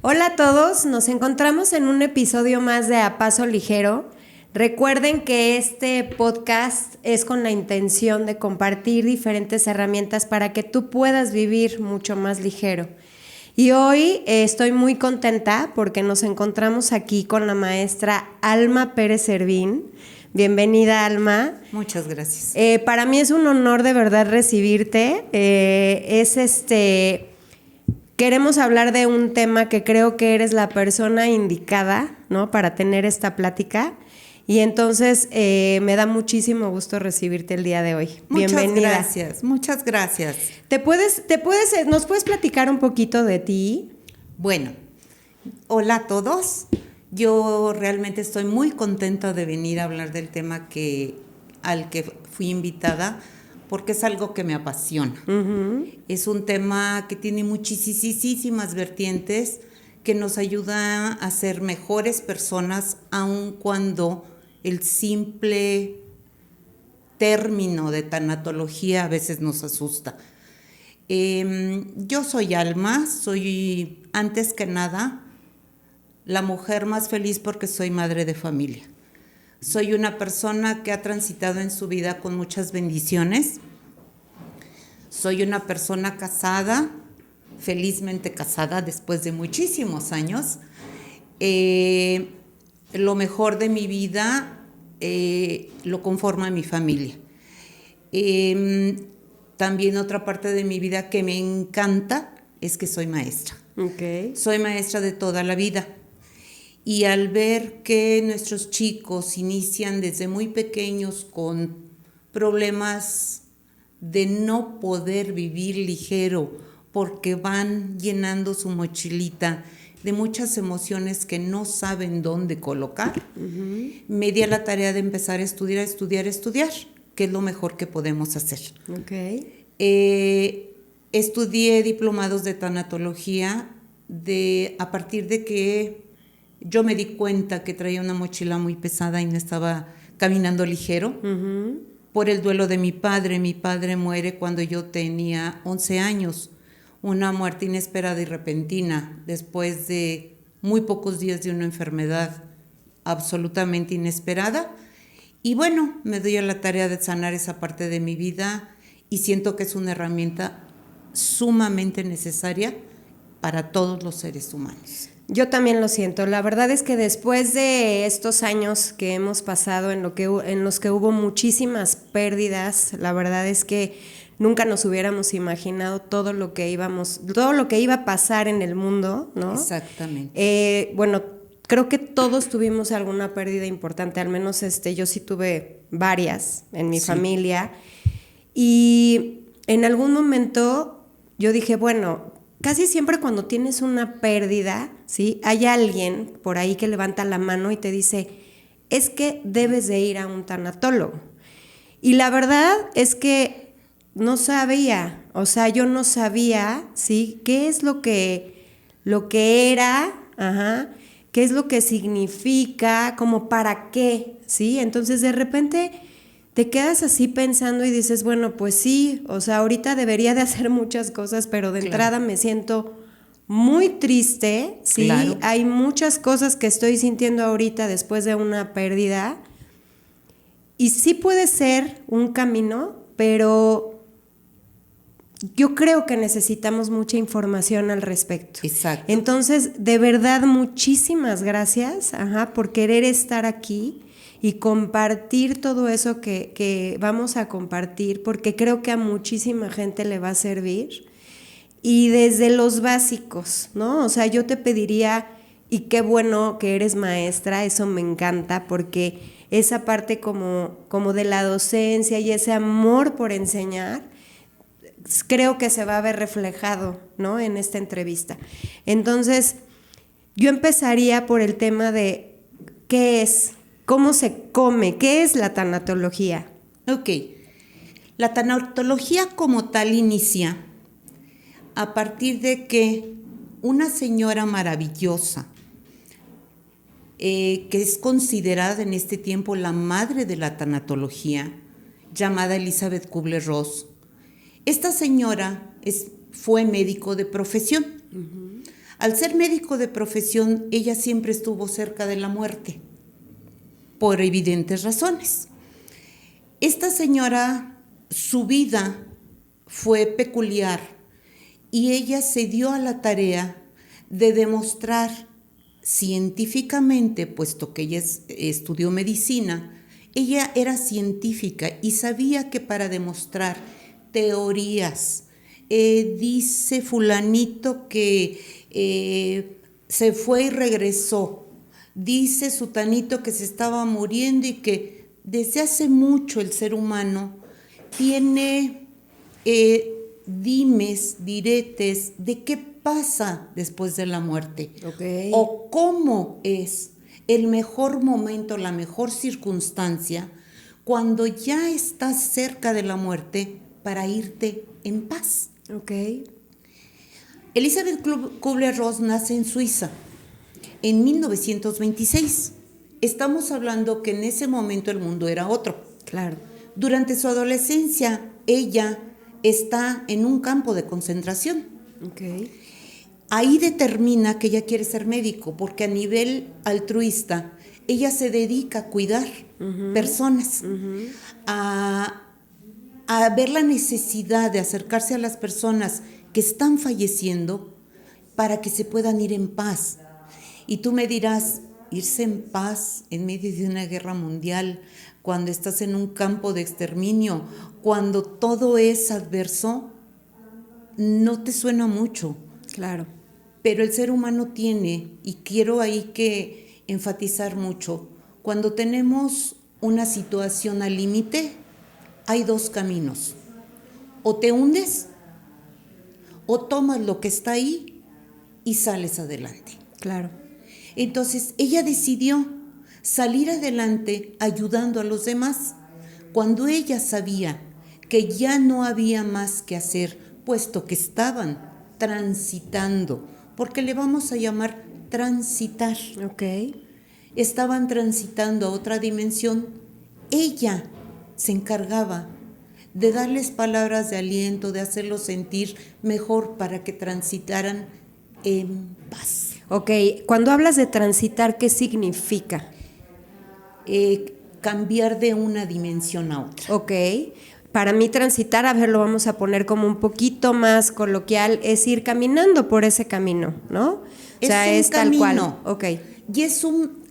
Hola a todos, nos encontramos en un episodio más de A Paso Ligero. Recuerden que este podcast es con la intención de compartir diferentes herramientas para que tú puedas vivir mucho más ligero. Y hoy estoy muy contenta porque nos encontramos aquí con la maestra Alma Pérez Servín. Bienvenida, Alma. Muchas gracias. Para mí es un honor de verdad recibirte. Queremos hablar de un tema que creo que eres la persona indicada, ¿no?, para tener esta plática. Y entonces me da muchísimo gusto recibirte el día de hoy. Bienvenida. Muchas gracias. ¿Nos puedes platicar un poquito de ti? Bueno, hola a todos. Yo realmente estoy muy contenta de venir a hablar del tema al que fui invitada, porque es algo que me apasiona. Uh-huh. Es un tema que tiene muchísimas vertientes, que nos ayuda a ser mejores personas, aun cuando el simple término de tanatología a veces nos asusta. Yo soy Alma, soy antes que nada la mujer más feliz porque soy madre de familia. Soy una persona que ha transitado en su vida con muchas bendiciones. Soy una persona casada, felizmente casada después de muchísimos años. Lo mejor de mi vida lo conforma mi familia. También otra parte de mi vida que me encanta es que soy maestra. Okay. Soy maestra de toda la vida. Y al ver que nuestros chicos inician desde muy pequeños con problemas de no poder vivir ligero porque van llenando su mochilita de muchas emociones que no saben dónde colocar, uh-huh, me di a la tarea de empezar a estudiar, que es lo mejor que podemos hacer. Okay. Estudié diplomados de tanatología a partir de que yo me di cuenta que traía una mochila muy pesada y no estaba caminando ligero. Uh-huh. Por el duelo de mi padre. Mi padre muere cuando yo tenía 11 años. Una muerte inesperada y repentina, después de muy pocos días de una enfermedad absolutamente inesperada. Y bueno, me doy a la tarea de sanar esa parte de mi vida y siento que es una herramienta sumamente necesaria para todos los seres humanos. Yo también lo siento. La verdad es que después de estos años que hemos pasado en los que hubo muchísimas pérdidas, la verdad es que nunca nos hubiéramos imaginado todo lo que iba a pasar en el mundo, ¿no? Exactamente. Bueno, creo que todos tuvimos alguna pérdida importante, al menos yo sí tuve varias en mi familia. Y en algún momento yo dije, bueno, casi siempre cuando tienes una pérdida, ¿sí?, hay alguien por ahí que levanta la mano y te dice, es que debes de ir a un tanatólogo. Y la verdad es que no sabía, yo no sabía, ¿sí?, qué es lo que era, ajá, qué es lo que significa, como para qué, ¿sí? Entonces de repente te quedas así pensando y dices, bueno, pues sí, ahorita debería de hacer muchas cosas, pero de entrada me siento muy triste, ¿sí? Claro. Hay muchas cosas que estoy sintiendo ahorita después de una pérdida y sí puede ser un camino, pero yo creo que necesitamos mucha información al respecto. Exacto. Entonces, de verdad, muchísimas gracias, por querer estar aquí y compartir todo eso que vamos a compartir, porque creo que a muchísima gente le va a servir. Y desde los básicos, ¿no? Yo te pediría, y qué bueno que eres maestra, eso me encanta, porque esa parte como de la docencia y ese amor por enseñar, creo que se va a ver reflejado, ¿no?, en esta entrevista. Entonces, yo empezaría por el tema de qué es, cómo se come, qué es la tanatología. Ok, la tanatología como tal inicia a partir de que una señora maravillosa, que es considerada en este tiempo la madre de la tanatología, llamada Elizabeth Kubler-Ross. Esta señora fue médico de profesión. Uh-huh. Al ser médico de profesión, ella siempre estuvo cerca de la muerte, por evidentes razones. Esta señora, su vida fue peculiar y ella se dio a la tarea de demostrar científicamente, puesto que ella estudió medicina, ella era científica y sabía que para demostrar teorías, dice fulanito que se fue y regresó, dice sutanito que se estaba muriendo y que desde hace mucho el ser humano tiene dimes, diretes de qué pasa después de la muerte, o cómo es el mejor momento, la mejor circunstancia cuando ya estás cerca de la muerte para irte en paz. Elisabeth Kübler-Ross nace en Suiza en 1926. Estamos hablando que en ese momento el mundo era otro. Claro. Durante su adolescencia, ella está en un campo de concentración. Ahí determina que ella quiere ser médico, porque a nivel altruista, ella se dedica a cuidar personas, a ver la necesidad de acercarse a las personas que están falleciendo para que se puedan ir en paz. Y tú me dirás, irse en paz en medio de una guerra mundial, cuando estás en un campo de exterminio, cuando todo es adverso, no te suena mucho. Claro. Pero el ser humano tiene, y quiero ahí que enfatizar mucho, cuando tenemos una situación al límite, hay dos caminos. O te hundes, o tomas lo que está ahí y sales adelante. Claro. Entonces, ella decidió salir adelante ayudando a los demás, cuando ella sabía que ya no había más que hacer, puesto que estaban transitando, porque le vamos a llamar transitar. Estaban transitando a otra dimensión. Ella se encargaba de darles palabras de aliento, de hacerlos sentir mejor para que transitaran en paz. Cuando hablas de transitar, ¿qué significa? Cambiar de una dimensión a otra. Para mí transitar, a ver, lo vamos a poner como un poquito más coloquial, es ir caminando por ese camino, ¿no? Es tal cual. Y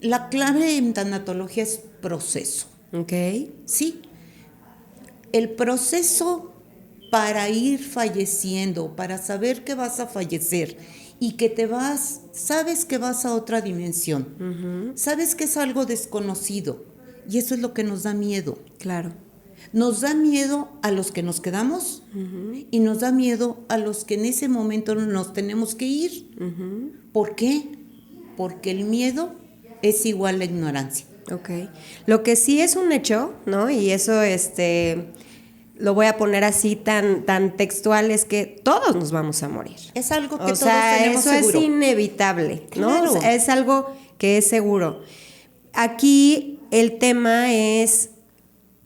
la clave en tanatología es proceso. Sí. El proceso para ir falleciendo, para saber que vas a fallecer y que sabes que vas a otra dimensión, sabes que es algo desconocido y eso es lo que nos da miedo. Claro. Nos da miedo a los que nos quedamos y nos da miedo a los que en ese momento nos tenemos que ir. ¿Por qué? Porque el miedo es igual a ignorancia. Lo que sí es un hecho, ¿no? Y eso lo voy a poner así tan textual, es que todos nos vamos a morir. Es algo que todos tenemos eso seguro. Es inevitable, ¿no? Claro. Es algo que es seguro. Aquí el tema es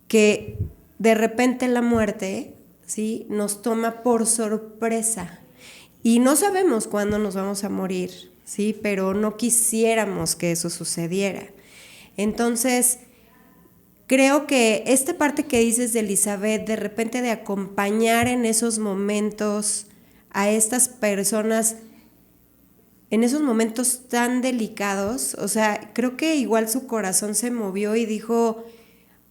que de repente la muerte, ¿sí?, nos toma por sorpresa y no sabemos cuándo nos vamos a morir, ¿sí?, pero no quisiéramos que eso sucediera. Entonces, creo que esta parte que dices de Elisabeth, de repente de acompañar en esos momentos a estas personas, en esos momentos tan delicados, creo que igual su corazón se movió y dijo,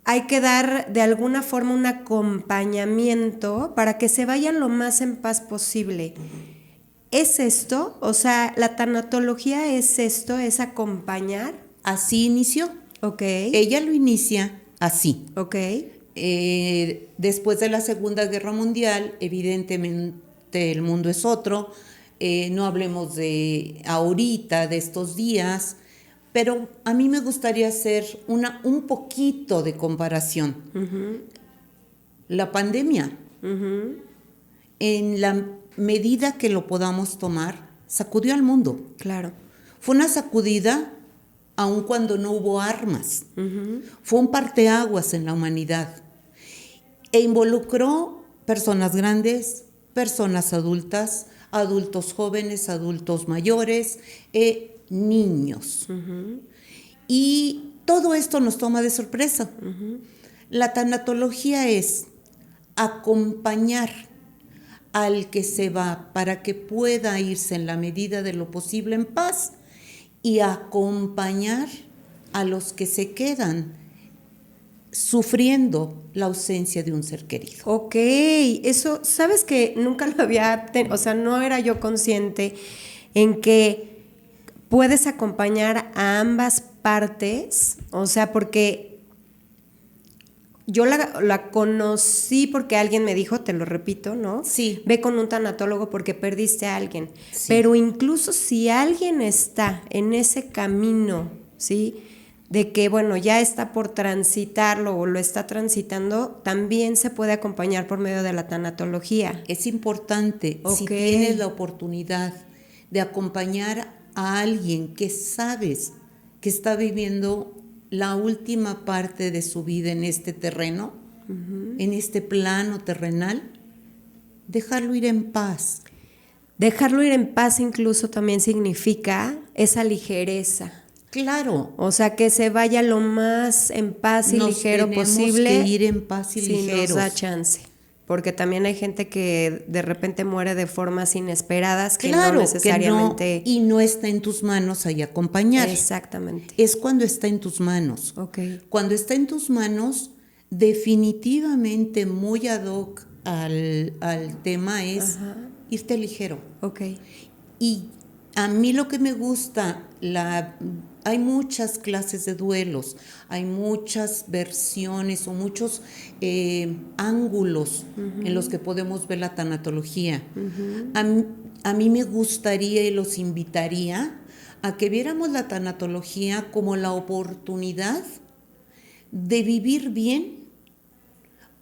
hay que dar de alguna forma un acompañamiento para que se vayan lo más en paz posible. ¿Es esto? ¿La tanatología es esto? ¿Es acompañar? Así inició. Ella lo inicia así. Después de la Segunda Guerra Mundial, evidentemente el mundo es otro. No hablemos de ahorita, de estos días, pero a mí me gustaría hacer un poquito de comparación. La pandemia, en la medida que lo podamos tomar, sacudió al mundo. Claro. Fue una sacudida aun cuando no hubo armas. Fue un parteaguas en la humanidad e involucró personas grandes, personas adultas, adultos jóvenes, adultos mayores, niños. Y todo esto nos toma de sorpresa. La tanatología es acompañar al que se va para que pueda irse en la medida de lo posible en paz y acompañar a los que se quedan sufriendo la ausencia de un ser querido. Ok, eso, sabes que nunca lo había, o sea, no era yo consciente en que puedes acompañar a ambas partes, o sea, porque yo la conocí porque alguien me dijo, te lo repito, ¿no? Sí. Ve con un tanatólogo porque perdiste a alguien. Sí. Pero incluso si alguien está en ese camino, ¿sí? De que, bueno, ya está por transitarlo o lo está transitando, también se puede acompañar por medio de la tanatología. Es importante, si tienes la oportunidad de acompañar a alguien que sabes que está viviendo la última parte de su vida en este terreno, en este plano terrenal, dejarlo ir en paz. Dejarlo ir en paz incluso también significa esa ligereza. Claro. O sea, que se vaya lo más en paz y ligero posible. Tenemos que ir en paz y ligeros. Si nos da chance. Porque también hay gente que de repente muere de formas inesperadas que no necesariamente... Que no, y no está en tus manos ahí acompañar. Exactamente. Es cuando está en tus manos. Okay. Cuando está en tus manos, definitivamente muy ad hoc al tema es irte ligero. Okay. Y a mí lo que me gusta, hay muchas clases de duelos, hay muchas versiones o muchos ángulos en los que podemos ver la tanatología. A mí me gustaría y los invitaría a que viéramos la tanatología como la oportunidad de vivir bien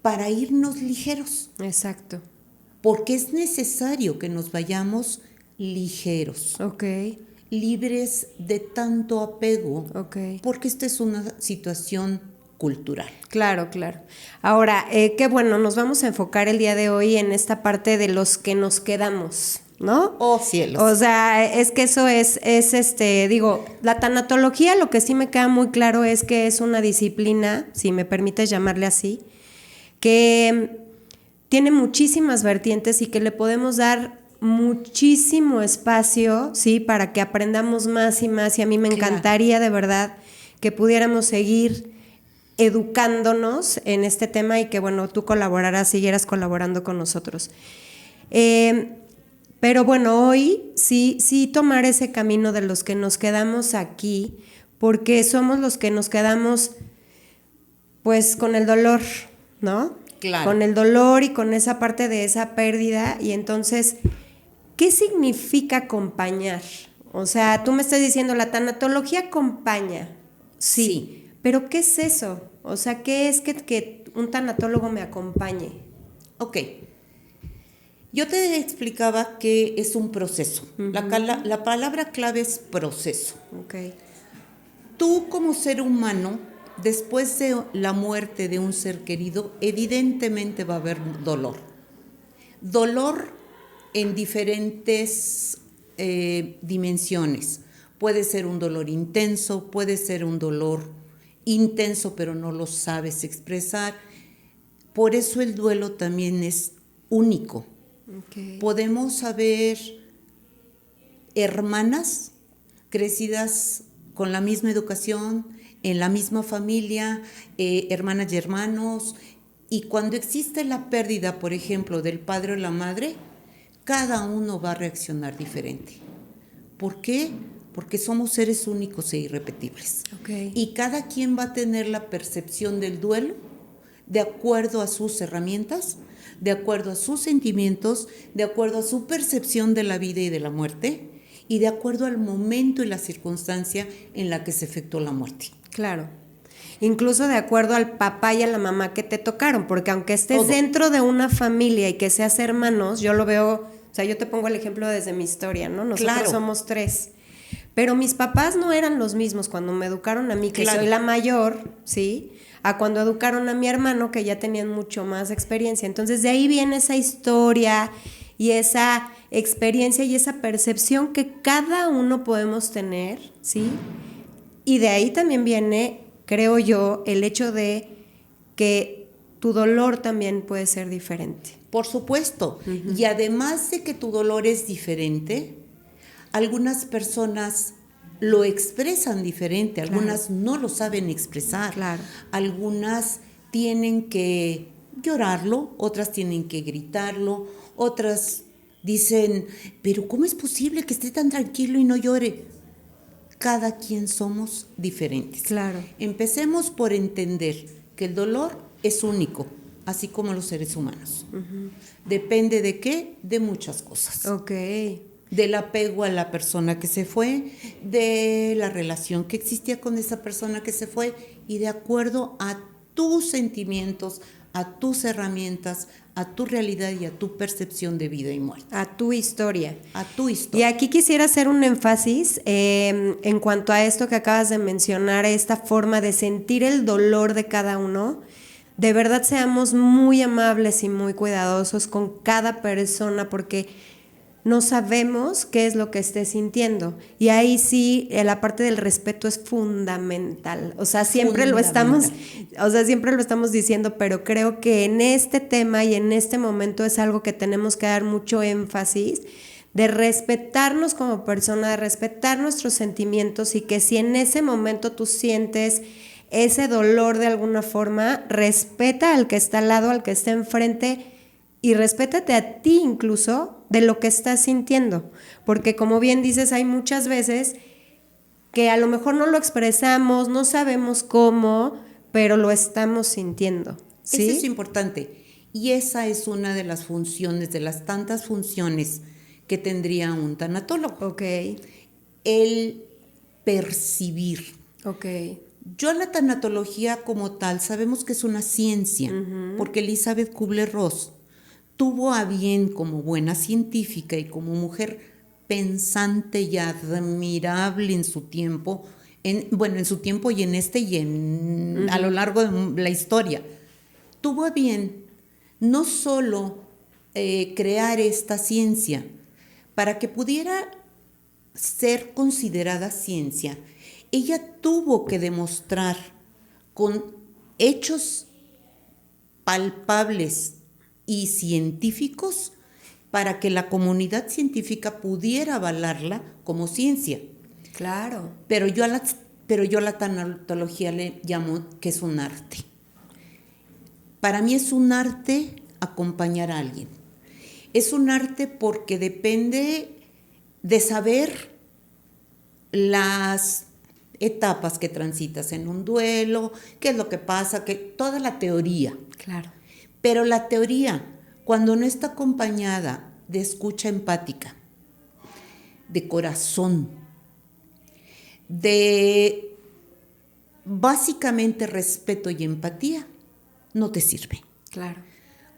para irnos ligeros. Exacto. Porque es necesario que nos vayamos ligeros. Okay. Libres de tanto apego, porque esta es una situación cultural. Claro, claro. Ahora, qué bueno, nos vamos a enfocar el día de hoy en esta parte de los que nos quedamos, ¿no? Oh, cielos. O sea, es que eso es digo, la tanatología, lo que sí me queda muy claro es que es una disciplina, si me permites llamarle así, que tiene muchísimas vertientes y que le podemos dar muchísimo espacio, ¿sí? Para que aprendamos más y más, y a mí me encantaría de verdad que pudiéramos seguir educándonos en este tema y que, bueno, tú siguieras colaborando con nosotros. Pero bueno, hoy sí tomar ese camino de los que nos quedamos aquí, porque somos los que nos quedamos pues con el dolor, ¿no? Claro. Con el dolor y con esa parte de esa pérdida, y entonces... ¿qué significa acompañar? O sea, tú me estás diciendo, la tanatología acompaña. Sí. ¿Pero qué es eso? O sea, ¿qué es que un tanatólogo me acompañe? Ok. Yo te explicaba que es un proceso. La palabra clave es proceso. Okay. Tú como ser humano, después de la muerte de un ser querido, evidentemente va a haber dolor. Dolor en diferentes dimensiones. Puede ser un dolor intenso, puede ser un dolor intenso pero no lo sabes expresar. Por eso el duelo también es único. Okay. Podemos saber hermanas crecidas con la misma educación, en la misma familia, hermanas y hermanos, y cuando existe la pérdida, por ejemplo, del padre o la madre, cada uno va a reaccionar diferente. ¿Por qué? Porque somos seres únicos e irrepetibles. Okay. Y cada quien va a tener la percepción del duelo de acuerdo a sus herramientas, de acuerdo a sus sentimientos, de acuerdo a su percepción de la vida y de la muerte, y de acuerdo al momento y la circunstancia en la que se efectuó la muerte. Claro. Incluso de acuerdo al papá y a la mamá que te tocaron, porque aunque estés dentro de una familia y que seas hermanos, yo lo veo, o sea, yo te pongo el ejemplo desde mi historia, ¿no? Nosotros somos 3, pero mis papás no eran los mismos cuando me educaron a mí, que soy la mayor, ¿sí? A cuando educaron a mi hermano, que ya tenían mucho más experiencia. Entonces, de ahí viene esa historia y esa experiencia y esa percepción que cada uno podemos tener, ¿sí? Y de ahí también viene, creo yo, el hecho de que tu dolor también puede ser diferente. Por supuesto. Y además de que tu dolor es diferente, algunas personas lo expresan diferente, algunas no lo saben expresar, algunas tienen que llorarlo, otras tienen que gritarlo, otras dicen, pero ¿cómo es posible que esté tan tranquilo y no llore? Cada quien somos diferentes. Claro. Empecemos por entender que el dolor es único, así como los seres humanos. ¿Depende de qué? De muchas cosas. Ok. Del apego a la persona que se fue, de la relación que existía con esa persona que se fue y de acuerdo a tus sentimientos, a tus herramientas, a tu realidad y a tu percepción de vida y muerte. A tu historia. A tu historia. Y aquí quisiera hacer un énfasis en cuanto a esto que acabas de mencionar, esta forma de sentir el dolor de cada uno. De verdad seamos muy amables y muy cuidadosos con cada persona porque no sabemos qué es lo que esté sintiendo. Y ahí sí, la parte del respeto es fundamental. O sea, siempre lo estamos diciendo, pero creo que en este tema y en este momento es algo que tenemos que dar mucho énfasis, de respetarnos como persona, de respetar nuestros sentimientos y que si en ese momento tú sientes ese dolor de alguna forma, respeta al que está al lado, al que está enfrente y respétate a ti incluso de lo que estás sintiendo, porque como bien dices, hay muchas veces que a lo mejor no lo expresamos, no sabemos cómo, pero lo estamos sintiendo, ¿sí? Eso es importante y esa es una de las funciones, de las tantas funciones que tendría un tanatólogo. Ok. El percibir. Ok. Yo la tanatología como tal sabemos que es una ciencia, porque Elizabeth Kubler-Ross tuvo a bien como buena científica y como mujer pensante y admirable en su tiempo, en su tiempo y en a lo largo de la historia, tuvo a bien no solo crear esta ciencia para que pudiera ser considerada ciencia, ella tuvo que demostrar con hechos palpables y científicos para que la comunidad científica pudiera avalarla como ciencia. Claro. Pero yo a la tanatología le llamo que es un arte. Para mí es un arte acompañar a alguien. Es un arte porque depende de saber las etapas que transitas en un duelo, qué es lo que pasa, que toda la teoría. Claro. Pero la teoría, cuando no está acompañada de escucha empática, de corazón, de básicamente respeto y empatía, no te sirve. Claro.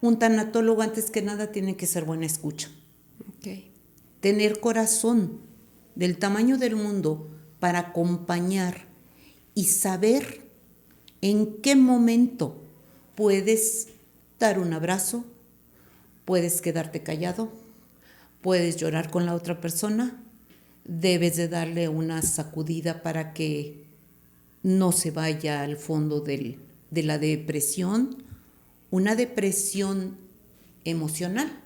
Un tanatólogo antes que nada tiene que ser buena escucha. Okay. Tener corazón del tamaño del mundo para acompañar y saber en qué momento puedes dar un abrazo, puedes quedarte callado, puedes llorar con la otra persona, debes de darle una sacudida para que no se vaya al fondo de la depresión. Una depresión emocional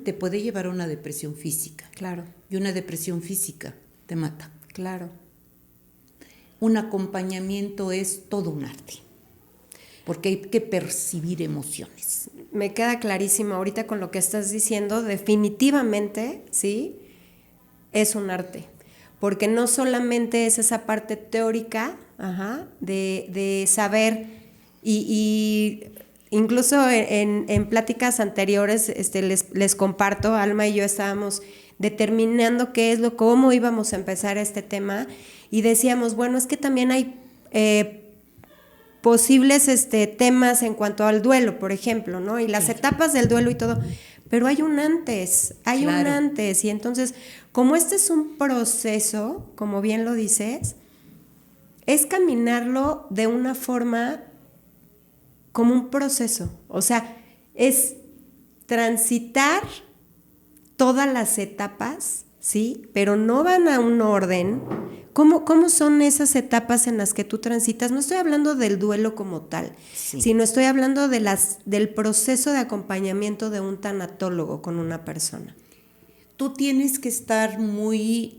te puede llevar a una depresión física. Claro. Y una depresión física te mata. Claro. Un acompañamiento es todo un arte, porque hay que percibir emociones. Me queda clarísimo ahorita con lo que estás diciendo, definitivamente, ¿sí? Es un arte, porque no solamente es esa parte teórica, de saber y incluso en pláticas anteriores les comparto, Alma y yo estábamos determinando cómo íbamos a empezar este tema y decíamos, bueno, es que también hay posibles temas en cuanto al duelo, por ejemplo, ¿no? Y las etapas del duelo y todo, pero hay un antes, un antes, y entonces, como este es un proceso, como bien lo dices, es caminarlo de una forma como un proceso, o sea, es transitar todas las etapas, ¿sí? Pero no van a un orden. ¿Cómo son esas etapas en las que tú transitas? No estoy hablando del duelo como tal, sino estoy hablando del proceso de acompañamiento de un tanatólogo con una persona. Tú tienes que estar muy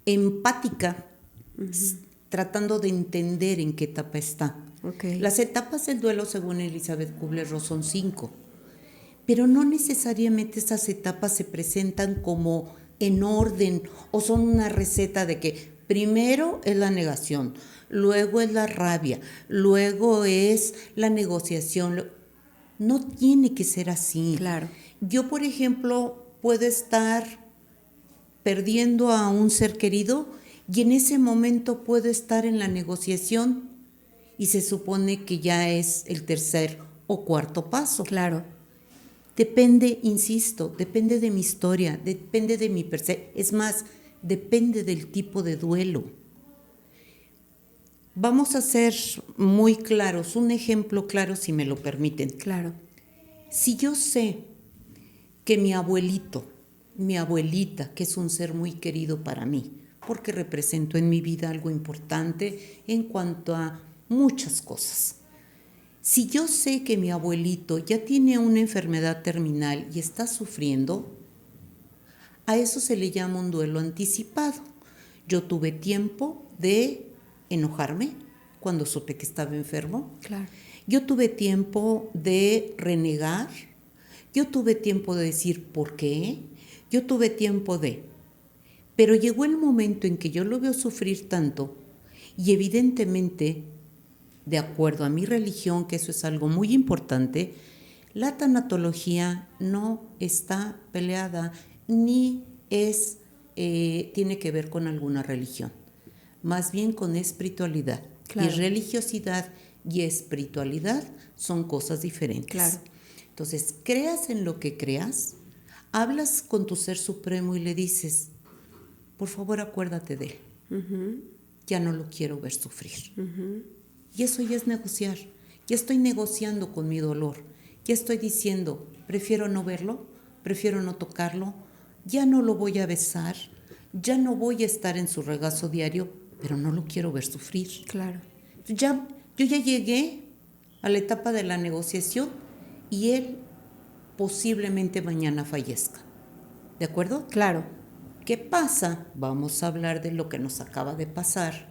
empática, tratando de entender en qué etapa está. Okay. Las etapas del duelo, según Elizabeth Kubler-Ross, son 5, pero no necesariamente esas etapas se presentan como en orden o son una receta de que primero es la negación, luego es la rabia, luego es la negociación. No tiene que ser así. Claro. Yo, por ejemplo, puedo estar perdiendo a un ser querido y en ese momento puedo estar en la negociación y se supone que ya es el 3er o 4 paso. Claro. Depende, insisto, depende de mi historia, depende de mi percepción. Es más, depende del tipo de duelo. Vamos a ser muy claros, un ejemplo claro si me lo permiten. Claro. Si yo sé que mi abuelito, mi abuelita, que es un ser muy querido para mí, porque representó en mi vida algo importante en cuanto a muchas cosas. Si yo sé que mi abuelito ya tiene una enfermedad terminal y está sufriendo, a eso se le llama un duelo anticipado. Yo tuve tiempo de enojarme cuando supe que estaba enfermo. Claro. Yo tuve tiempo de renegar. Yo tuve tiempo de decir ¿por qué? Yo tuve tiempo de... Pero llegó el momento en que yo lo veo sufrir tanto y evidentemente, de acuerdo a mi religión, que eso es algo muy importante, la tanatología no está peleada ni tiene que ver con alguna religión, más bien con espiritualidad. Claro. Y religiosidad y espiritualidad son cosas diferentes. Claro. Entonces, creas en lo que creas, hablas con tu ser supremo y le dices, por favor acuérdate de él. Uh-huh. Ya no lo quiero ver sufrir. Uh-huh. Y eso ya es negociar. Ya estoy negociando con mi dolor. Ya estoy diciendo, prefiero no verlo, prefiero no tocarlo, ya no lo voy a besar, ya no voy a estar en su regazo diario, pero no lo quiero ver sufrir. Claro. Yo ya llegué a la etapa de la negociación y él posiblemente mañana fallezca. ¿De acuerdo? Claro. ¿Qué pasa? Vamos a hablar de lo que nos acaba de pasar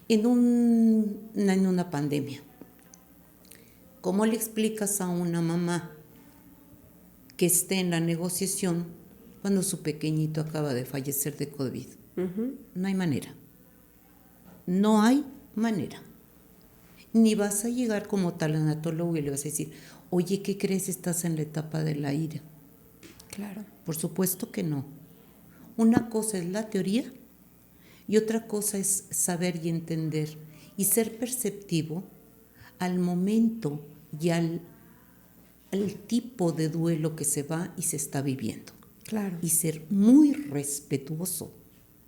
en una pandemia. ¿Cómo le explicas a una mamá que esté en la negociación cuando su pequeñito acaba de fallecer de COVID? Uh-huh. No hay manera. No hay manera. Ni vas a llegar como tanatólogo y le vas a decir, oye, ¿qué crees? Estás en la etapa de la ira. Claro. Por supuesto que no. Una cosa es la teoría y otra cosa es saber y entender y ser perceptivo al momento y al tipo de duelo que se va y se está viviendo. Claro. Y ser muy respetuoso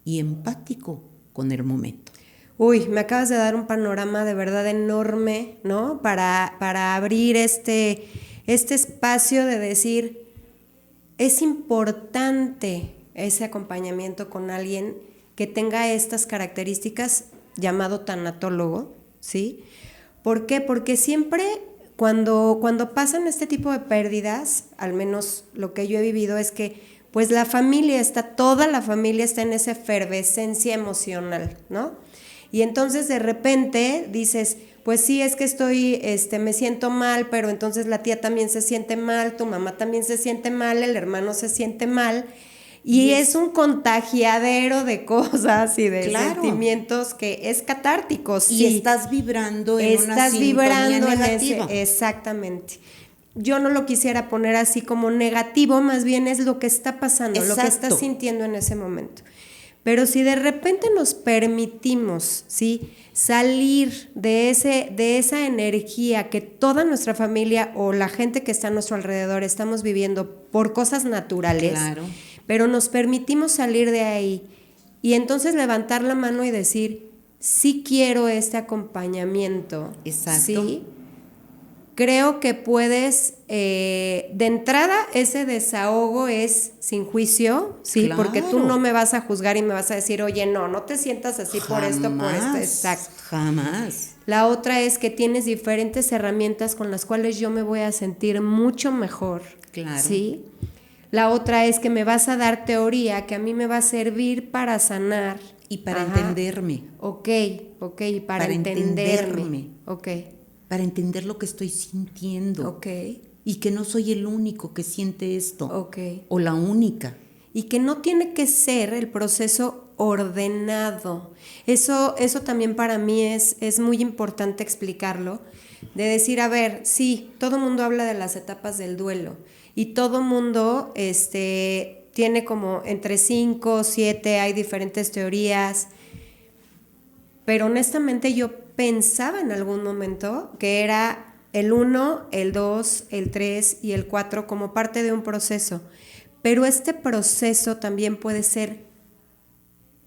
y empático con el momento. Uy, me acabas de dar un panorama de verdad enorme, ¿no? Para abrir este espacio de decir, es importante ese acompañamiento con alguien que tenga estas características, llamado tanatólogo, ¿sí? ¿Por qué? Porque siempre cuando pasan este tipo de pérdidas, al menos lo que yo he vivido es que pues toda la familia está en esa efervescencia emocional, ¿no? Y entonces de repente dices, pues sí, es que me siento mal, pero entonces la tía también se siente mal, tu mamá también se siente mal, el hermano se siente mal, y es un contagiadero de cosas y de sentimientos que es catártico. Sí. Y estás vibrando en una sintonía negativa. Exactamente. Yo no lo quisiera poner así como negativo, más bien es lo que está pasando, Exacto. Lo que estás sintiendo en ese momento. Pero si de repente nos permitimos, ¿sí?, salir de esa energía que toda nuestra familia o la gente que está a nuestro alrededor estamos viviendo por cosas naturales, claro, pero nos permitimos salir de ahí y entonces levantar la mano y decir, sí quiero este acompañamiento, Exacto. ¿sí? creo que puedes, de entrada, ese desahogo es sin juicio, ¿sí? Claro. Porque tú no me vas a juzgar y me vas a decir, oye, no te sientas así por esto, por esto. Exacto. Jamás. La otra es que tienes diferentes herramientas con las cuales yo me voy a sentir mucho mejor. Claro. ¿Sí? La otra es que me vas a dar teoría que a mí me va a servir para sanar. Y para entenderme. Ok, para entenderme. Ok. Para entender lo que estoy sintiendo. Ok. Y que no soy el único que siente esto. Ok. O la única. Y que no tiene que ser el proceso ordenado. Eso también para mí es muy importante explicarlo. De decir, a ver, sí, todo mundo habla de las etapas del duelo. Y todo mundo tiene como entre 5, 7, hay diferentes teorías. Pero honestamente yo pensaba en algún momento que era el 1, el 2, el 3 y el 4 como parte de un proceso. Pero este proceso también puede ser,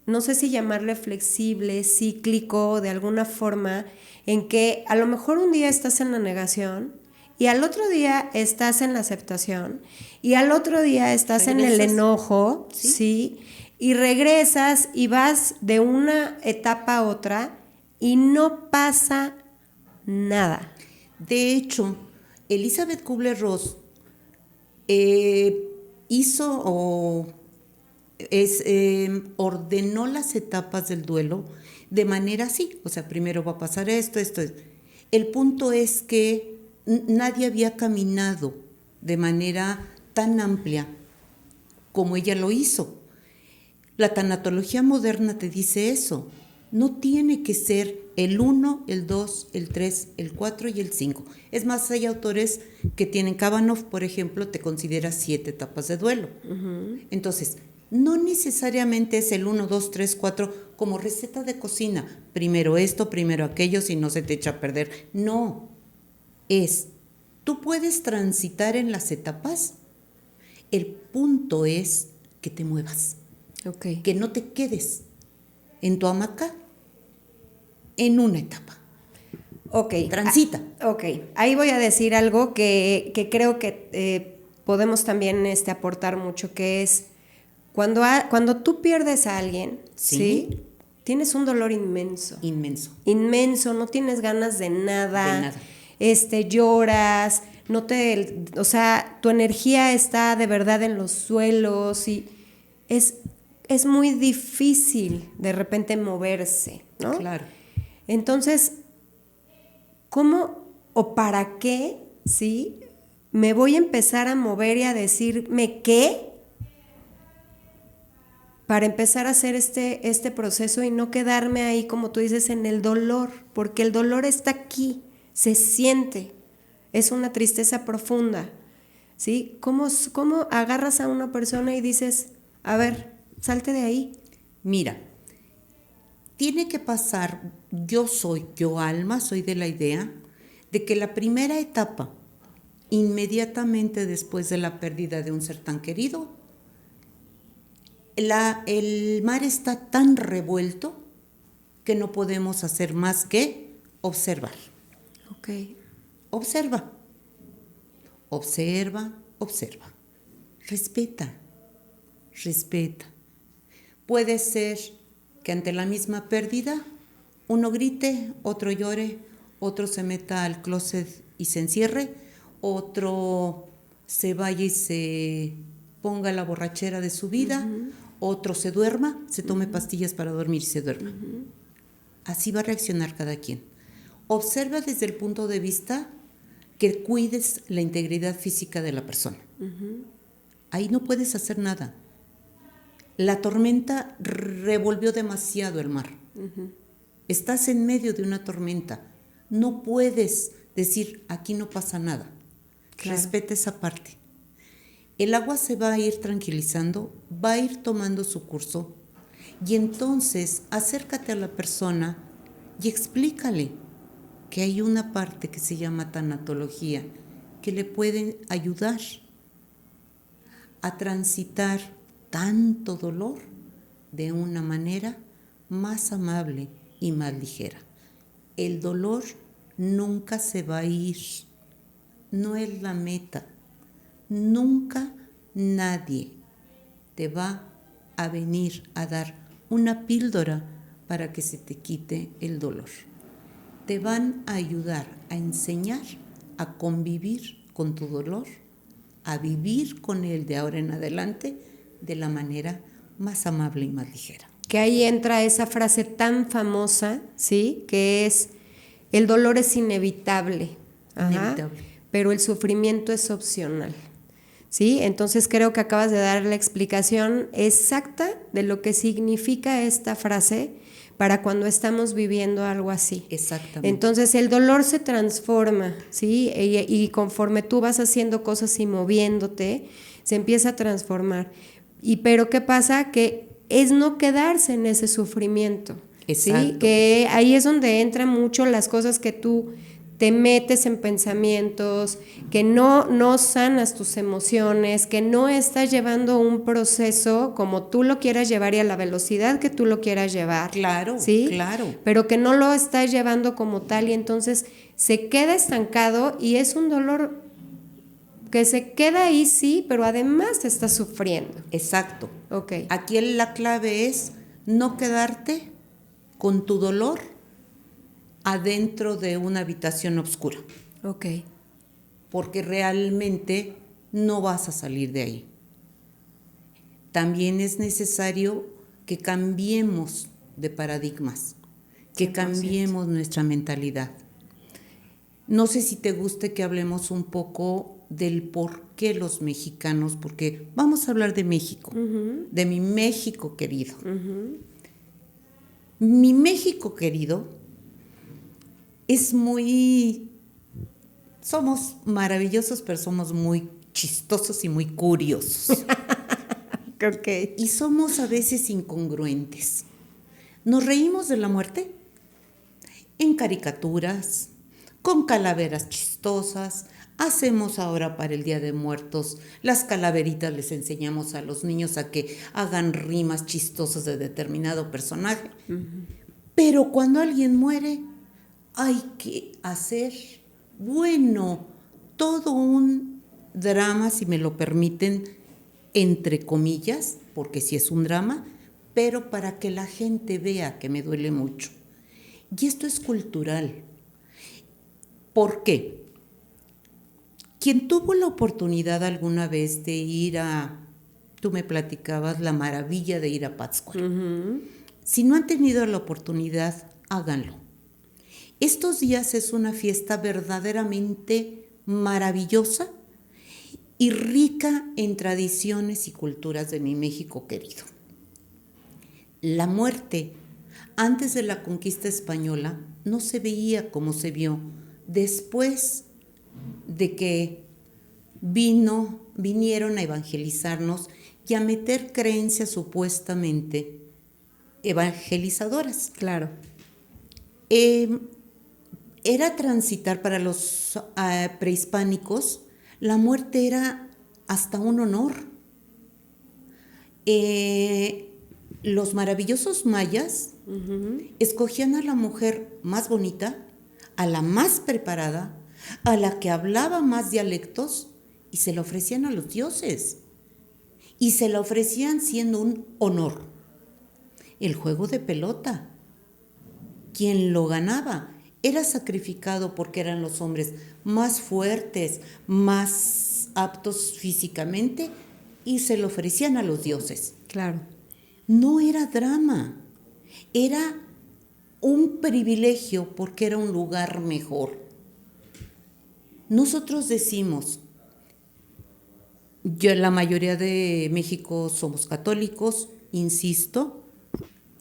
no sé si llamarle flexible, cíclico, de alguna forma, en que a lo mejor un día estás en la negación y al otro día estás en la aceptación y al otro día estás en el enojo, ¿sí? Y regresas y vas de una etapa a otra y no pasa nada. De hecho, Elizabeth Kubler-Ross ordenó las etapas del duelo de manera así. O sea, primero va a pasar esto. El punto es que nadie había caminado de manera tan amplia como ella lo hizo. La tanatología moderna te dice eso. No tiene que ser el 1, el 2, el 3, el 4 y el 5. Es más, hay autores que tienen, Kavanagh, por ejemplo, te considera 7 etapas de duelo. Uh-huh. Entonces, no necesariamente es el 1, 2, 3, 4 como receta de cocina. Primero esto, primero aquello, si no se te echa a perder. No, tú puedes transitar en las etapas. El punto es que te muevas. Okay. Que no te quedes en tu hamaca en una etapa. Ok. Transita. Ok. Ahí voy a decir algo que creo que podemos también aportar mucho, que es cuando tú pierdes a alguien, ¿sí? Tienes un dolor inmenso. Inmenso, no tienes ganas de nada. Lloras, o sea, tu energía está de verdad en los suelos y es muy difícil de repente moverse, ¿no? Claro. Entonces, ¿cómo o para qué, sí, me voy a empezar a mover y a decirme qué para empezar a hacer este proceso y no quedarme ahí, como tú dices, en el dolor? Porque el dolor está aquí, se siente, es una tristeza profunda, ¿sí? ¿Cómo agarras a una persona y dices, a ver, salte de ahí? Mira, tiene que pasar, yo Alma, soy de la idea de que la primera etapa, inmediatamente después de la pérdida de un ser tan querido, el mar está tan revuelto que no podemos hacer más que observar. Ok. Observa. Respeta. Puede ser que ante la misma pérdida uno grite, otro llore, otro se meta al closet y se encierre, otro se vaya y se ponga la borrachera de su vida, uh-huh. Otro se duerma, se tome pastillas para dormir y se duerma. Uh-huh. Así va a reaccionar cada quien. Observa desde el punto de vista que cuides la integridad física de la persona. Uh-huh. Ahí no puedes hacer nada. La tormenta revolvió demasiado el mar. Uh-huh. Estás en medio de una tormenta. No puedes decir, aquí no pasa nada. Claro. Respeta esa parte. El agua se va a ir tranquilizando, va a ir tomando su curso y entonces acércate a la persona y explícale que hay una parte que se llama tanatología que le puede ayudar a transitar tanto dolor de una manera más amable y más ligera. El dolor nunca se va a ir, no es la meta. Nunca nadie te va a venir a dar una píldora para que se te quite el dolor. Te van a ayudar a enseñar a convivir con tu dolor, a vivir con él de ahora en adelante de la manera más amable y más ligera. Que ahí entra esa frase tan famosa, ¿sí? Que es, el dolor es inevitable. Inevitable. Pero el sufrimiento es opcional. ¿Sí? Entonces creo que acabas de dar la explicación exacta de lo que significa esta frase para cuando estamos viviendo algo así. Exactamente. Entonces el dolor se transforma, ¿sí? Y conforme tú vas haciendo cosas y moviéndote, se empieza a transformar. Pero ¿qué pasa? Que es no quedarse en ese sufrimiento. Exacto. ¿Sí? Que ahí es donde entran mucho las cosas que tú te metes en pensamientos, que no sanas tus emociones, que no estás llevando un proceso como tú lo quieras llevar y a la velocidad que tú lo quieras llevar. Claro, ¿sí? claro. Pero que no lo estás llevando como tal y entonces se queda estancado y es un dolor que se queda ahí, sí, pero además te estás sufriendo. Exacto. Okay. Aquí la clave es no quedarte con tu dolor adentro de una habitación oscura. Ok. Porque realmente no vas a salir de ahí. También es necesario que cambiemos de paradigmas, que 100%. cambiemos nuestra mentalidad. No sé si te guste que hablemos un poco del por qué los mexicanos, porque vamos a hablar de México, de mi México querido. Mi México querido es somos maravillosos, pero somos muy chistosos y muy curiosos. Okay. Y somos a veces incongruentes. Nos reímos de la muerte en caricaturas, con calaveras chistosas. Hacemos ahora para el Día de Muertos las calaveritas, les enseñamos a los niños a que hagan rimas chistosas de determinado personaje. Pero cuando alguien muere, hay que hacer, todo un drama, si me lo permiten, entre comillas, porque sí es un drama, pero para que la gente vea que me duele mucho. Y esto es cultural. ¿Por qué? Quien tuvo la oportunidad alguna vez de ir tú me platicabas la maravilla de ir a Pátzcuaro. Si no han tenido la oportunidad, háganlo. Estos días es una fiesta verdaderamente maravillosa y rica en tradiciones y culturas de mi México querido. La muerte, antes de la conquista española, no se veía como se vio después de que vinieron a evangelizarnos y a meter creencias supuestamente evangelizadoras. Claro. Era transitar para los prehispánicos, la muerte era hasta un honor. Los maravillosos mayas escogían a la mujer más bonita, a la más preparada, a la que hablaba más dialectos y se la ofrecían a los dioses. Y se la ofrecían siendo un honor. El juego de pelota. Quien lo ganaba era sacrificado porque eran los hombres más fuertes, más aptos físicamente y se lo ofrecían a los dioses. Claro. No era drama, era un privilegio porque era un lugar mejor. Nosotros decimos, la mayoría de México somos católicos, insisto,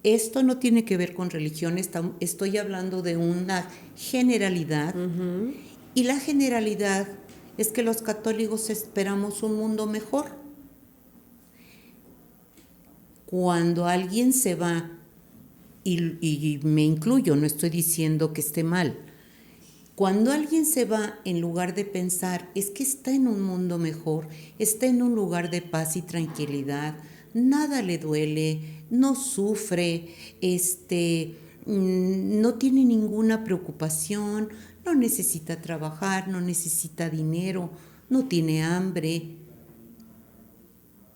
esto no tiene que ver con religión, estoy hablando de una generalidad y la generalidad es que los católicos esperamos un mundo mejor. Cuando alguien se va, y me incluyo, no estoy diciendo que esté mal, cuando alguien se va, en lugar de pensar, es que está en un mundo mejor, está en un lugar de paz y tranquilidad, nada le duele, no sufre, no tiene ninguna preocupación, no necesita trabajar, no necesita dinero, no tiene hambre.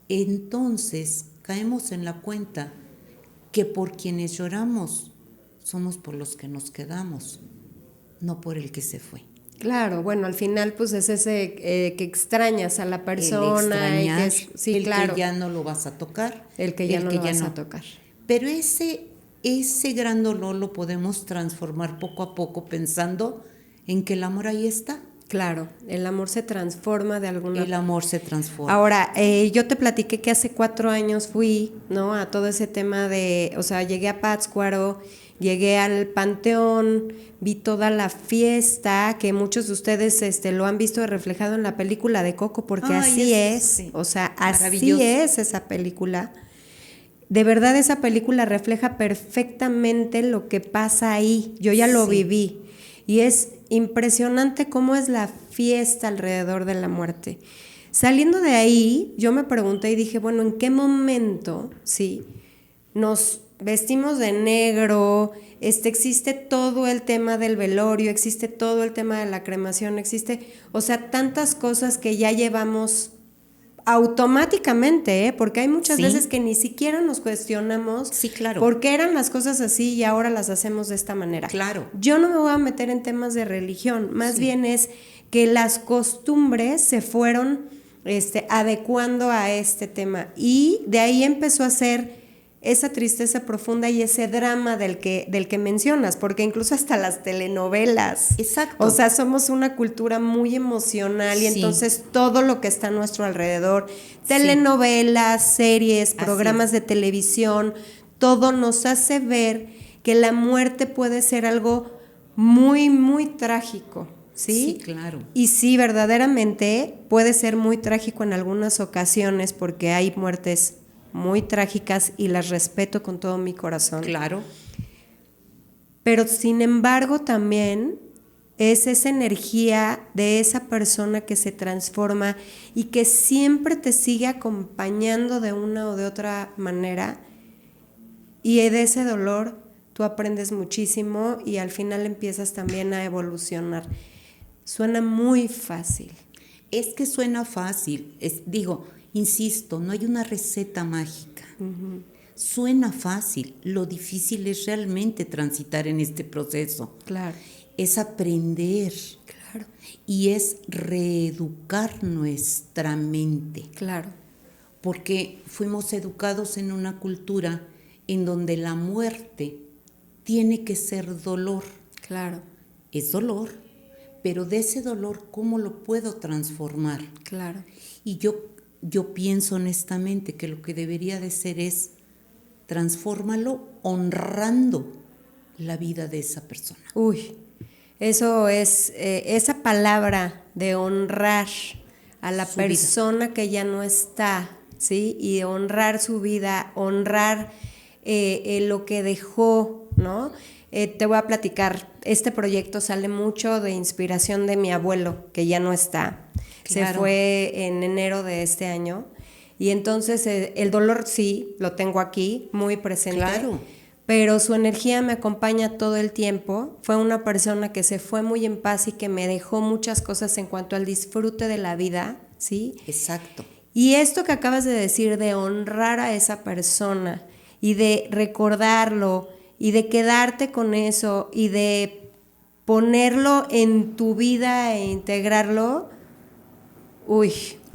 Entonces caemos en la cuenta que por quienes lloramos somos por los que nos quedamos, no por el que se fue. Claro, bueno, al final pues es ese que extrañas a la persona. El extrañar, Sí, el claro. que ya no lo vas a tocar. El que ya no lo vas a tocar. Pero ese gran dolor lo podemos transformar poco a poco pensando en que el amor ahí está. Claro, el amor se transforma de alguna El amor se transforma. Ahora, yo te platiqué que hace 4 años fui, ¿no? A todo ese tema de, o sea, llegué a Pátzcuaro, llegué al Panteón, vi toda la fiesta, que muchos de ustedes lo han visto reflejado en la película de Coco, porque así es, sí. O sea, así es esa película. De verdad esa película refleja perfectamente lo que pasa ahí, yo ya lo viví, y es impresionante cómo es la fiesta alrededor de la muerte. Saliendo de ahí, yo me pregunté y dije, bueno, ¿en qué momento, nos vestimos de negro, existe todo el tema del velorio, existe todo el tema de la cremación, existe, o sea, tantas cosas que ya llevamos automáticamente, porque hay muchas veces que ni siquiera nos cuestionamos por qué eran las cosas así y ahora las hacemos de esta manera. Claro. Yo no me voy a meter en temas de religión, más bien es que las costumbres se fueron adecuando a este tema, y de ahí empezó a ser esa tristeza profunda y ese drama del que mencionas, porque incluso hasta las telenovelas. Exacto. O sea, somos una cultura muy emocional y entonces todo lo que está a nuestro alrededor, telenovelas, series, programas de televisión, todo nos hace ver que la muerte puede ser algo muy, muy trágico. Sí, claro. Y sí, verdaderamente puede ser muy trágico en algunas ocasiones, porque hay muertes muy trágicas y las respeto con todo mi corazón. Claro. Pero sin embargo también es esa energía de esa persona que se transforma y que siempre te sigue acompañando de una o de otra manera, y de ese dolor tú aprendes muchísimo y al final empiezas también a evolucionar. Suena muy fácil. Es que suena fácil, insisto, no hay una receta mágica. Uh-huh. Suena fácil, lo difícil es realmente transitar en este proceso. Claro. Es aprender. Claro. Y es reeducar nuestra mente. Claro. Porque fuimos educados en una cultura en donde la muerte tiene que ser dolor. Claro. Es dolor, pero de ese dolor, ¿cómo lo puedo transformar? Claro. Y yo pienso honestamente que lo que debería de ser es transfórmalo honrando la vida de esa persona. Uy, eso es, esa palabra de honrar a la persona que ya no está, ¿sí? Y honrar su vida, honrar lo que dejó, ¿no? Te voy a platicar, este proyecto sale mucho de inspiración de mi abuelo, que ya no está. Claro. Se fue en enero de este año, y entonces el dolor sí, lo tengo aquí, muy presente. Claro. Pero su energía me acompaña todo el tiempo. Fue una persona que se fue muy en paz y que me dejó muchas cosas en cuanto al disfrute de la vida, ¿sí? Exacto. Y esto que acabas de decir, de honrar a esa persona y de recordarlo y de quedarte con eso y de ponerlo en tu vida e integrarlo,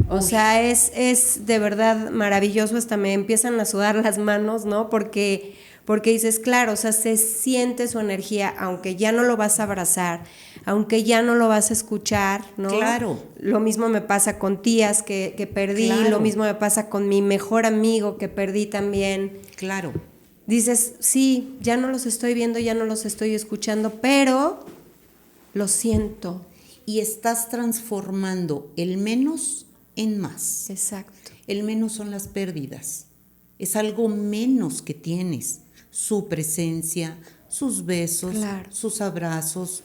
o sea, es de verdad maravilloso, hasta me empiezan a sudar las manos, ¿no? Porque dices, claro, o sea, se siente su energía, aunque ya no lo vas a abrazar, aunque ya no lo vas a escuchar, ¿no? Claro. Lo mismo me pasa con tías que perdí, claro. Lo mismo me pasa con mi mejor amigo que perdí también. Claro. Dices, sí, ya no los estoy viendo, ya no los estoy escuchando, pero lo siento. Y estás transformando el menos en más. Exacto. El menos son las pérdidas. Es algo menos que tienes. Su presencia, sus besos, claro. Sus abrazos,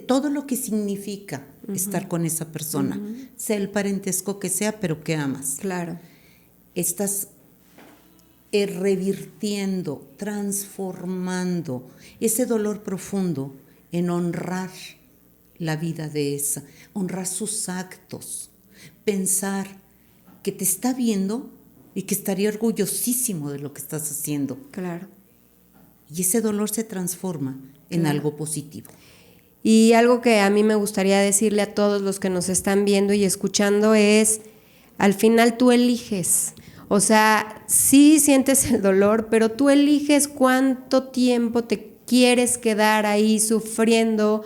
todo lo que significa estar con esa persona, sea el parentesco que sea, pero que amas. Claro. Estás revirtiendo, transformando ese dolor profundo en honrar la vida de esa, honrar sus actos, pensar que te está viendo y que estaría orgullosísimo de lo que estás haciendo. Claro. Y ese dolor se transforma en algo positivo. Y algo que a mí me gustaría decirle a todos los que nos están viendo y escuchando es, al final tú eliges. O sea, sí sientes el dolor, pero tú eliges cuánto tiempo te quieres quedar ahí sufriendo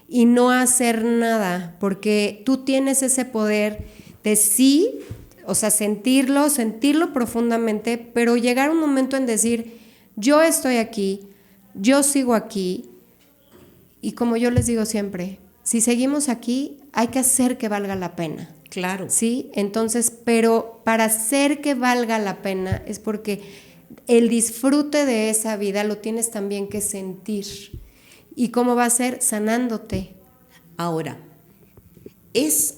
y no hacer nada, porque tú tienes ese poder de sí, o sea, sentirlo profundamente, pero llegar a un momento en decir, yo estoy aquí, yo sigo aquí, y como yo les digo siempre, si seguimos aquí, hay que hacer que valga la pena. Claro. ¿Sí? Entonces, pero para hacer que valga la pena es porque el disfrute de esa vida lo tienes también que sentir. ¿Y cómo va a ser? Sanándote. Ahora, es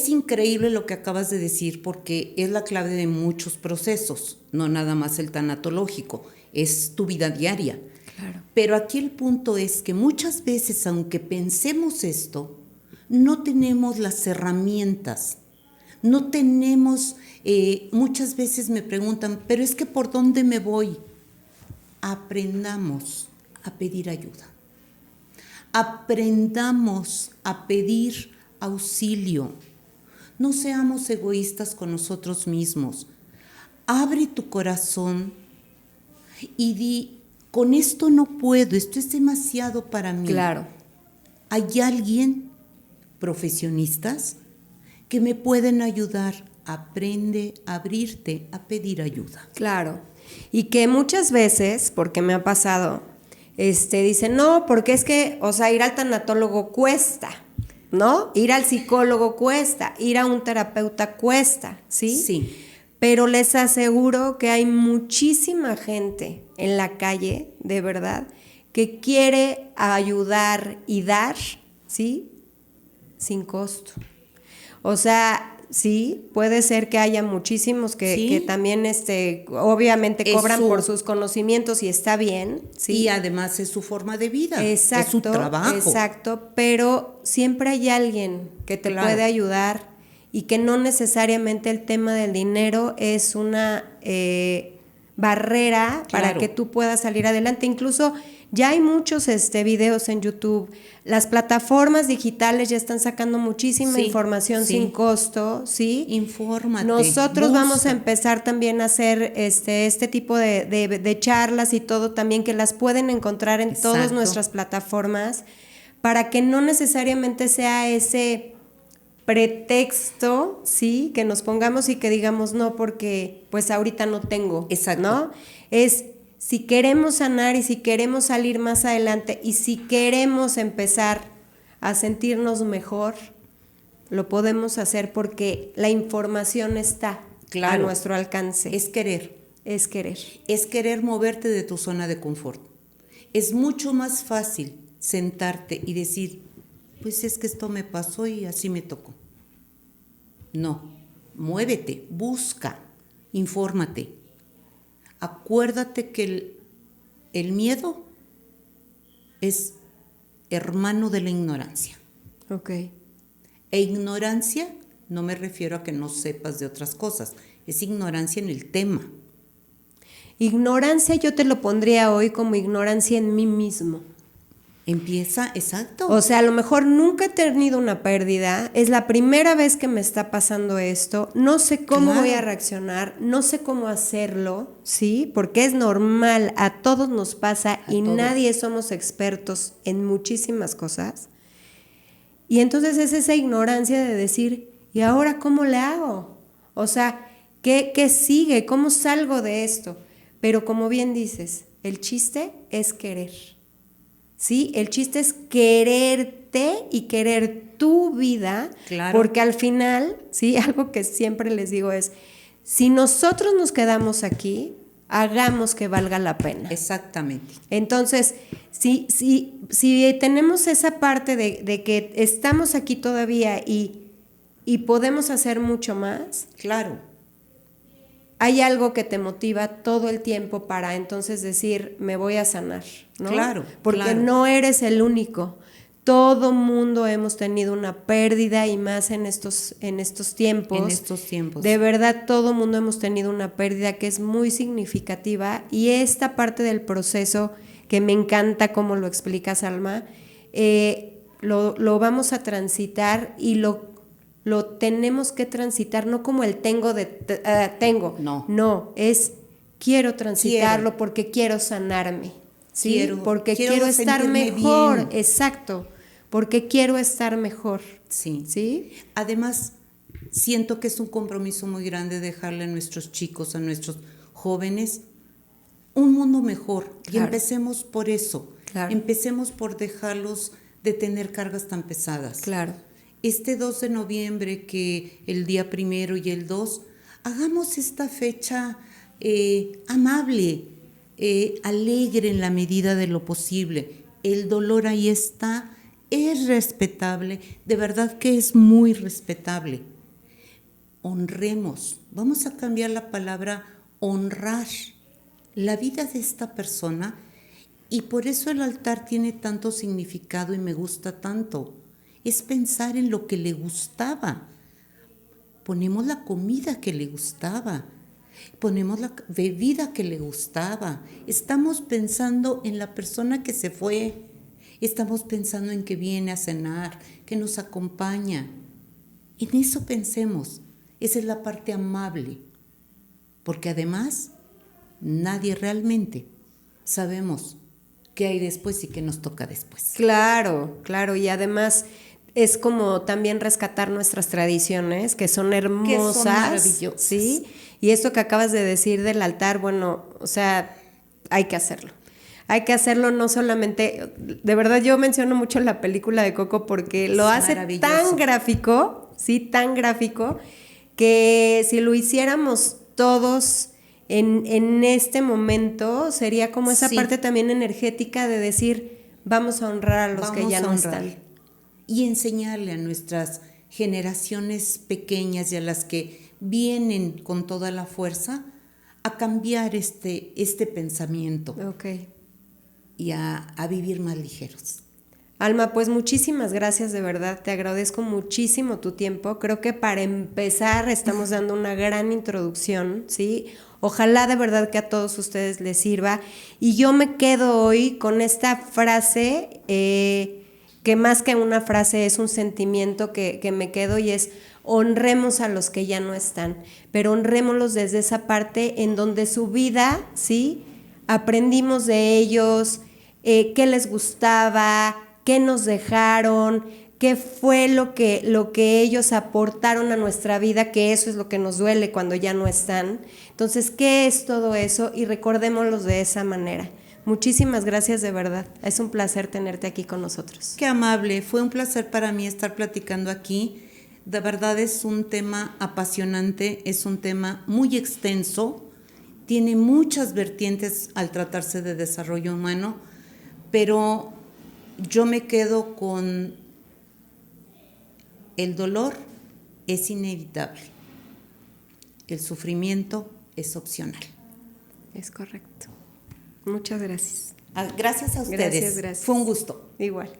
increíble lo que acabas de decir porque es la clave de muchos procesos, no nada más el tanatológico, es tu vida diaria. Claro. Pero aquí el punto es que muchas veces, aunque pensemos esto, no tenemos las herramientas, no tenemos, muchas veces me preguntan, pero es que ¿por dónde me voy? Aprendamos a pedir ayuda, aprendamos a pedir auxilio, no seamos egoístas con nosotros mismos, abre tu corazón y di, con esto no puedo, esto es demasiado para mí. Claro. Hay alguien, profesionistas, que me pueden ayudar. Aprende a abrirte a pedir ayuda. Claro. Y que muchas veces, porque me ha pasado, dicen, no, porque es que, o sea, ir al tanatólogo cuesta, ¿no? Ir al psicólogo cuesta, ir a un terapeuta cuesta, ¿sí? Sí. Pero les aseguro que hay muchísima gente en la calle, de verdad, que quiere ayudar y dar, ¿sí? Sin costo. O sea, sí, puede ser que haya muchísimos que también obviamente cobran por sus conocimientos y está bien, ¿sí? Y además es su forma de vida, exacto, es su trabajo. Exacto, pero siempre hay alguien que te puede ayudar y que no necesariamente el tema del dinero es una barrera para que tú puedas salir adelante. Incluso ya hay muchos videos en YouTube. Las plataformas digitales ya están sacando muchísima información sin costo, ¿sí? Infórmate. Nosotros vamos a empezar también a hacer este tipo de charlas y todo también, que las pueden encontrar en todas nuestras plataformas, para que no necesariamente sea ese pretexto, ¿sí? Que nos pongamos y que digamos no, porque pues ahorita no tengo. Exacto. ¿No? Es si queremos sanar y si queremos salir más adelante y si queremos empezar a sentirnos mejor, lo podemos hacer porque la información está a nuestro alcance. Es querer. Es querer. Es querer moverte de tu zona de confort. Es mucho más fácil sentarte y decir, pues es que esto me pasó y así me tocó. No, muévete, busca, infórmate. Acuérdate que el miedo es hermano de la ignorancia. Ok. E ignorancia, no me refiero a que no sepas de otras cosas, es ignorancia en el tema. Ignorancia yo te lo pondría hoy como ignorancia en mí mismo. Empieza, exacto. O sea, a lo mejor nunca he tenido una pérdida, es la primera vez que me está pasando esto, no sé cómo voy a reaccionar, no sé cómo hacerlo, ¿sí? Porque es normal, a todos nos pasa y nadie somos expertos en muchísimas cosas. Y entonces es esa ignorancia de decir, ¿y ahora cómo le hago? O sea, ¿qué sigue? ¿Cómo salgo de esto? Pero como bien dices, el chiste es querer. ¿Sí? El chiste es quererte y querer tu vida, porque al final, ¿sí? Algo que siempre les digo es, si nosotros nos quedamos aquí, hagamos que valga la pena. Exactamente. Entonces, si tenemos esa parte de que estamos aquí todavía y podemos hacer mucho más, claro. Hay algo que te motiva todo el tiempo para entonces decir, me voy a sanar, ¿no? Claro. Porque no eres el único. todo mundo hemos tenido una pérdida y más en estos tiempos. En estos tiempos. De verdad, todo mundo hemos tenido una pérdida que es muy significativa y esta parte del proceso que me encanta como lo explicas, Alma, lo vamos a transitar y lo tenemos que transitar, no como el tengo, no, es quiero transitarlo porque quiero sanarme, ¿sí? Porque quiero estar mejor, bien. Exacto, porque quiero estar mejor. Sí. ¿Sí? Además, siento que es un compromiso muy grande dejarle a nuestros chicos, a nuestros jóvenes, un mundo mejor. Claro. Y empecemos por eso. Claro. Empecemos por dejarlos de tener cargas tan pesadas. Claro. Este 2 de noviembre, que el día 1 y el 2, hagamos esta fecha amable, alegre en la medida de lo posible. El dolor ahí está, es respetable, de verdad que es muy respetable. Honremos, vamos a cambiar la palabra honrar la vida de esta persona, y por eso el altar tiene tanto significado y me gusta tanto. Es pensar en lo que le gustaba. Ponemos la comida que le gustaba, ponemos la bebida que le gustaba. Estamos pensando en la persona que se fue, estamos pensando en que viene a cenar, que nos acompaña. En eso pensemos. Esa es la parte amable, porque además nadie realmente sabemos qué hay después y qué nos toca después. Claro, claro, y además es como también rescatar nuestras tradiciones, que son hermosas, que son maravillosas. ¿sí? Y esto que acabas de decir del altar, bueno, o sea, hay que hacerlo. Hay que hacerlo no solamente, de verdad yo menciono mucho la película de Coco porque lo hace tan gráfico, ¿sí? Tan gráfico, que si lo hiciéramos todos en este momento, sería como esa parte también energética de decir, vamos a honrar a los que ya no están. Y enseñarle a nuestras generaciones pequeñas y a las que vienen con toda la fuerza a cambiar este pensamiento. Okay. Y a vivir más ligeros. Alma, pues muchísimas gracias, de verdad, te agradezco muchísimo tu tiempo. Creo que para empezar estamos dando una gran introducción, ¿sí? Ojalá de verdad que a todos ustedes les sirva. Y yo me quedo hoy con esta frase, que más que una frase es un sentimiento que me quedo, y es: honremos a los que ya no están, pero honrémoslos desde esa parte en donde su vida, ¿sí? Aprendimos de ellos, qué les gustaba, qué nos dejaron, qué fue lo que ellos aportaron a nuestra vida, que eso es lo que nos duele cuando ya no están. Entonces, ¿qué es todo eso? Y recordémoslos de esa manera. Muchísimas gracias, de verdad. Es un placer tenerte aquí con nosotros. Qué amable. Fue un placer para mí estar platicando aquí. De verdad es un tema apasionante, es un tema muy extenso, tiene muchas vertientes al tratarse de desarrollo humano, pero yo me quedo con el dolor es inevitable, el sufrimiento es opcional. Es correcto. Muchas gracias. Gracias a ustedes. Gracias. Fue un gusto. Igual.